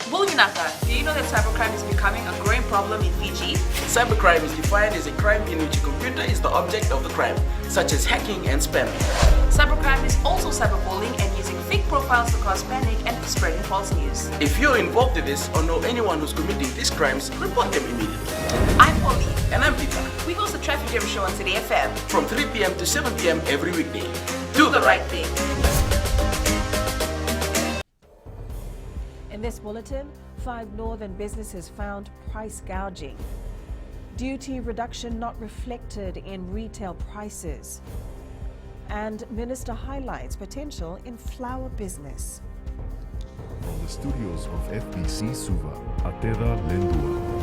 Bulginaka, do you know that cybercrime is becoming a growing problem in Fiji? Cybercrime is defined as a crime in which a computer is the object of the crime, such as hacking and spamming. Cybercrime is also cyberbullying and using fake profiles to cause panic and spreading false news. If you're involved in this or know anyone who's committing these crimes, report them immediately. I'm Polly. And I'm Peter. We host the Traffic Jam Show on City FM. From 3 p.m. to 7 p.m. every weekday. Do the right thing. In this bulletin, 5 northern businesses found price gouging. Duty reduction not reflected in retail prices. And Minister highlights potential in flower business. From the studios of FBC Suva, Atera Lendua.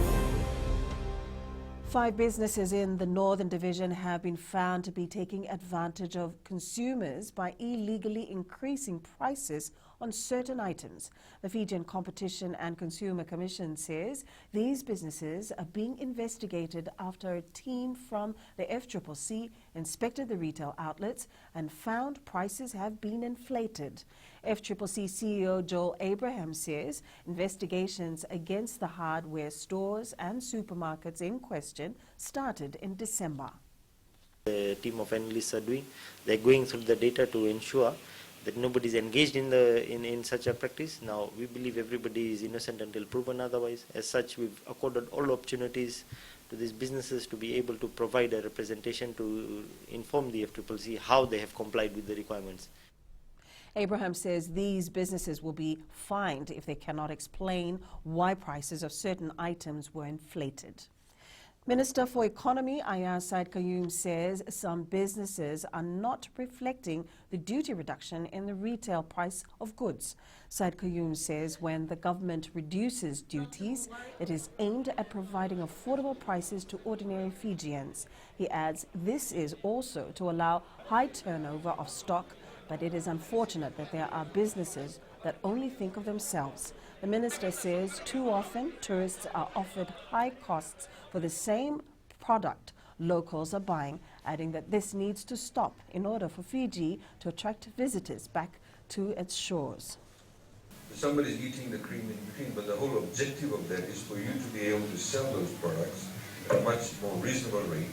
5 businesses in the Northern Division have been found to be taking advantage of consumers by illegally increasing prices on certain items. The Fijian Competition and Consumer Commission says these businesses are being investigated after a team from the FCCC inspected the retail outlets and found prices have been inflated. FCCC CEO Joel Abraham says investigations against the hardware stores and supermarkets in question started in December. The team of analysts are doing, they're going through the data to ensure that nobody is engaged in such a practice. Now, we believe everybody is innocent until proven otherwise. As such, we've accorded all opportunities to these businesses to be able to provide a representation to inform the FCCC how they have complied with the requirements. Abraham says these businesses will be fined if they cannot explain why prices of certain items were inflated. Minister for Economy Ayar Said Qayyum says some businesses are not reflecting the duty reduction in the retail price of goods. Said Qayyum says when the government reduces duties, it is aimed at providing affordable prices to ordinary Fijians. He adds this is also to allow high turnover of stock, but it is unfortunate that there are businesses that only think of themselves. The minister says too often tourists are offered high costs for the same product locals are buying, adding that this needs to stop in order for Fiji to attract visitors back to its shores. Somebody's eating the cream in between, but the whole objective of that is for you to be able to sell those products at a much more reasonable rate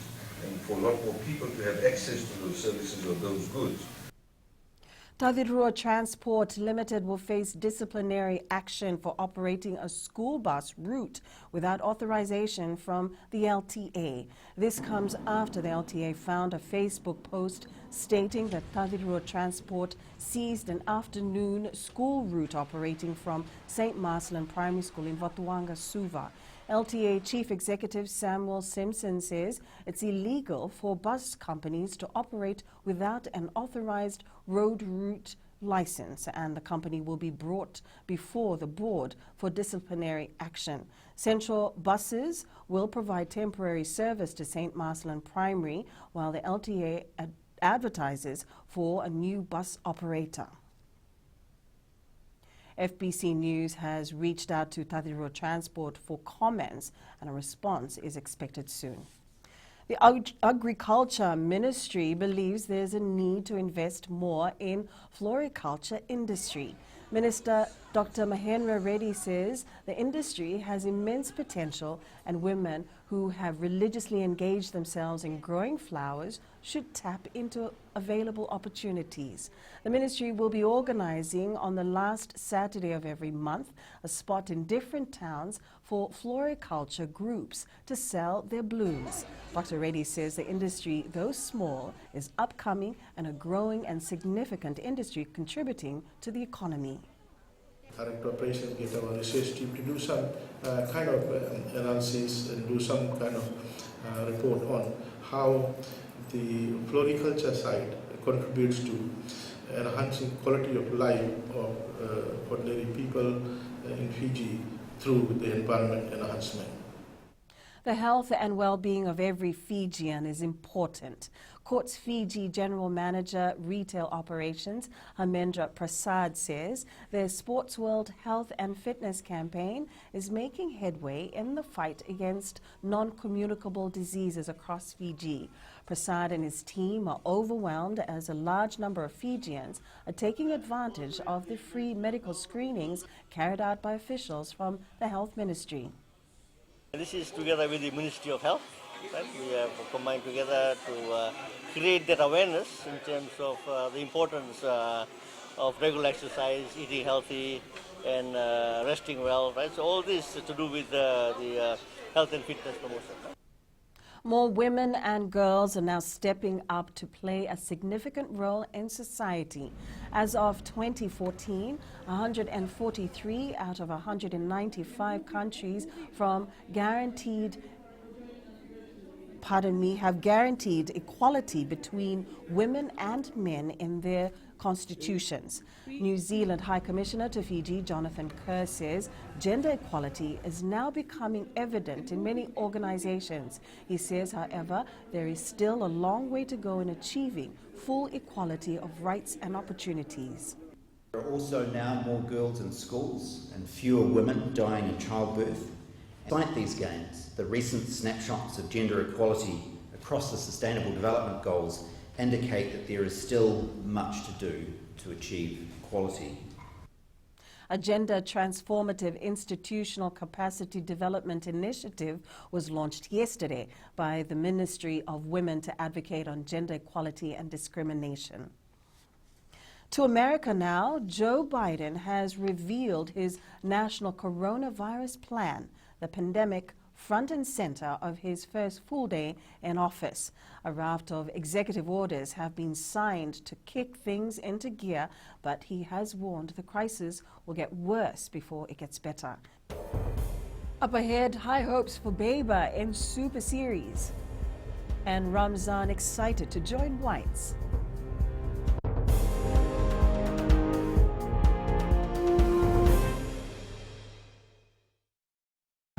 and for a lot more people to have access to those services or those goods. Tadirua Transport Limited will face disciplinary action for operating a school bus route without authorization from the LTA. This comes after the LTA found a Facebook post stating that Tadirua Transport seized an afternoon school route operating from St. Marcelin Primary School in Watuanga, Suva. LTA Chief Executive Samuel Simpson says it's illegal for bus companies to operate without an authorized road route license, and the company will be brought before the board for disciplinary action. Central Buses will provide temporary service to St. Marcelin Primary, while the LTA advertises for a new bus operator. FBC News has reached out to Tadirua Transport for comments, and a response is expected soon. The Agriculture Ministry believes there's a need to invest more in floriculture industry. Minister Dr. Mahendra Reddy says the industry has immense potential and women who have religiously engaged themselves in growing flowers should tap into available opportunities. The ministry will be organizing on the last Saturday of every month a spot in different towns for floriculture groups to sell their blooms. Dr. Reddy says the industry, though small, is upcoming and a growing and significant industry contributing to the economy. Direct operations get our research team to do some kind of analysis and do some kind of report on how the floriculture side contributes to enhancing quality of life of ordinary people in Fiji through the environment enhancement. The health and well-being of every Fijian is important. Courts Fiji General Manager Retail Operations Hamendra Prasad says their Sports World Health and Fitness campaign is making headway in the fight against non-communicable diseases across Fiji. Prasad and his team are overwhelmed as a large number of Fijians are taking advantage of the free medical screenings carried out by officials from the Health Ministry. This is together with the Ministry of Health, right? We have combined together to create that awareness in terms of the importance of regular exercise, eating healthy, and resting well, right? So all this to do with the health and fitness promotion. More women and girls are now stepping up to play a significant role in society. As of 2014, 143 out of 195 countries have guaranteed equality between women and men in their constitutions. New Zealand High Commissioner to Fiji, Jonathan Kerr, says gender equality is now becoming evident in many organizations. He says, however, there is still a long way to go in achieving full equality of rights and opportunities. There are also now more girls in schools and fewer women dying in childbirth. Despite these gains, the recent snapshots of gender equality across the Sustainable Development Goals indicate that there is still much to do to achieve equality. A gender transformative institutional capacity development initiative was launched yesterday by the Ministry of Women to advocate on gender equality and discrimination. To America now, Joe Biden has revealed his national coronavirus plan, the pandemic front and center of his first full day in office. A raft of executive orders have been signed to kick things into gear, but he has warned the crisis will get worse before it gets better. Up ahead, high hopes for Beba in Super Series. And Ramzan excited to join Whites.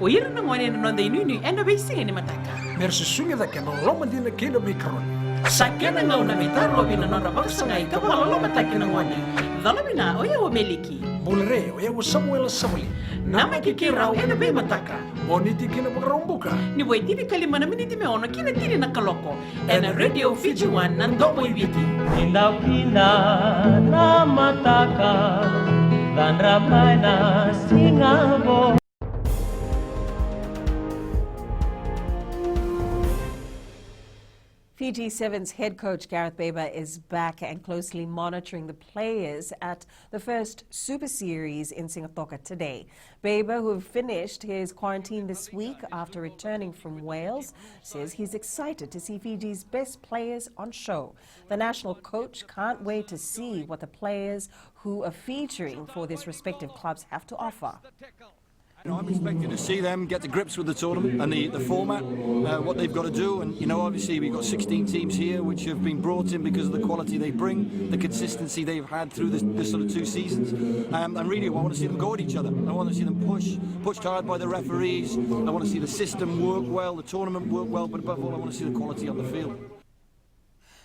Oira na ngone no de nunu enda be singa ni mataka. Merse sunga da keno loma dina keno mikron. Sakena ngau na mitar lo bina nora baksa ngai ka wala lo mataki na ngone. Dala bina oya o meliki. Bulre oya wo Samuel Samuli. Nama ki rau enda be mataka. Boniti kina bagrombuka. Ni boy tini kalima na miniti me ono kina tini na kaloko. Ena radio Fiji One nan dobo ibiti. Indaw kina na mataka dan ramai na singabo. Fiji Sevens head coach Gareth Beba is back and closely monitoring the players at the first Super Series in Singapore today. Beba, who finished his quarantine this week after returning from Wales, says he's excited to see Fiji's best players on show. The national coach can't wait to see what the players who are featuring for their respective clubs have to offer. I'm expecting to see them get to grips with the tournament and the format, what they've got to do. And, obviously we've got 16 teams here which have been brought in because of the quality they bring, the consistency they've had through this sort of 2 seasons. And really, I want to see them go at each other. I want to see them pushed hard by the referees. I want to see the system work well, the tournament work well, but above all, I want to see the quality on the field.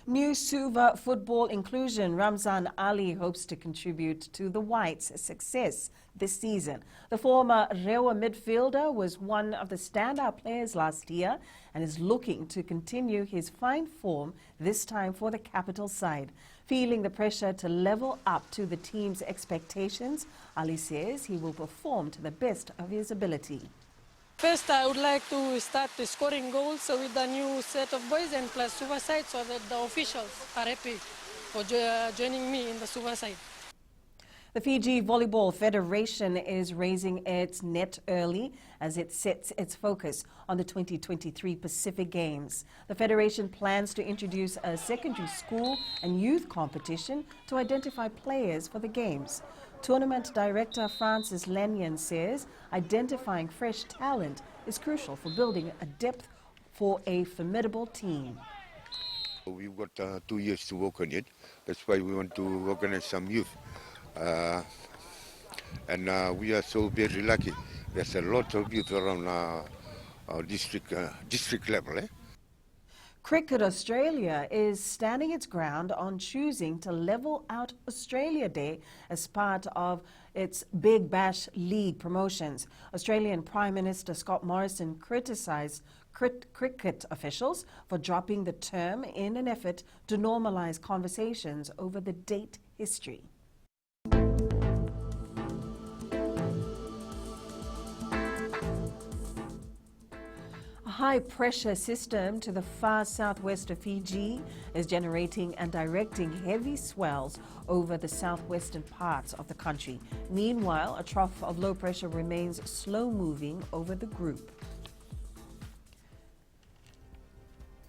New Suva football inclusion, Ramzan Ali hopes to contribute to the Whites' success this season. The former Rewa midfielder was one of the standout players last year and is looking to continue his fine form, this time for the capital side. Feeling the pressure to level up to the team's expectations, Ali says he will perform to the best of his ability. First, I would like to start scoring goals with the new set of boys and plus Suva side so that the officials are happy for joining me in the Suva side. The Fiji Volleyball Federation is raising its net early as it sets its focus on the 2023 Pacific Games. The Federation plans to introduce a secondary school and youth competition to identify players for the Games. Tournament Director Francis Lenyon says identifying fresh talent is crucial for building a depth for a formidable team. We've got 2 years to work on it. That's why we want to organize some youth. And we are so very lucky. There's a lot of youth around district level. Cricket Australia is standing its ground on choosing to level out Australia Day as part of its Big Bash League promotions. Australian Prime Minister Scott Morrison criticised cricket officials for dropping the term in an effort to normalise conversations over the date history. A high-pressure system to the far southwest of Fiji is generating and directing heavy swells over the southwestern parts of the country. Meanwhile, a trough of low pressure remains slow-moving over the group.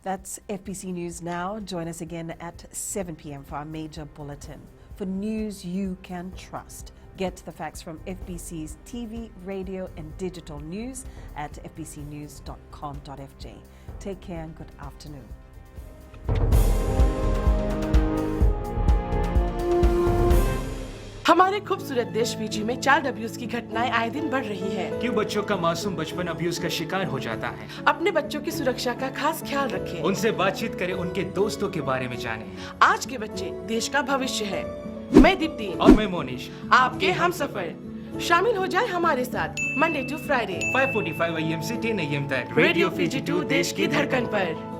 That's FBC News Now. Join us again at 7 p.m. for our major bulletin. For news you can trust. Get the facts from FBC's TV, radio and digital news at fbcnews.com.fj. Take care and good afternoon. हमारे खूबसूरत देश Fiji में child abuse की घटनाएं आए दिन बढ़ रही हैं। क्यों बच्चों का मासूम बचपन अब्यूज का शिकार हो जाता है? अपने बच्चों की सुरक्षा का खास ख्याल रखें। उनसे बातचीत करें, उनके दोस्तों के बारे में जानें। आज के बच्चे देश का भविष्य है। मैं दीप्ति और मैं मोनिश, आपके हमसफर। शामिल हो जाए हमारे साथ मंडे टू फ्राइडे 5:45 AM से 10 AM तक रेडियो फिजी 2 देश की धड़कन पर।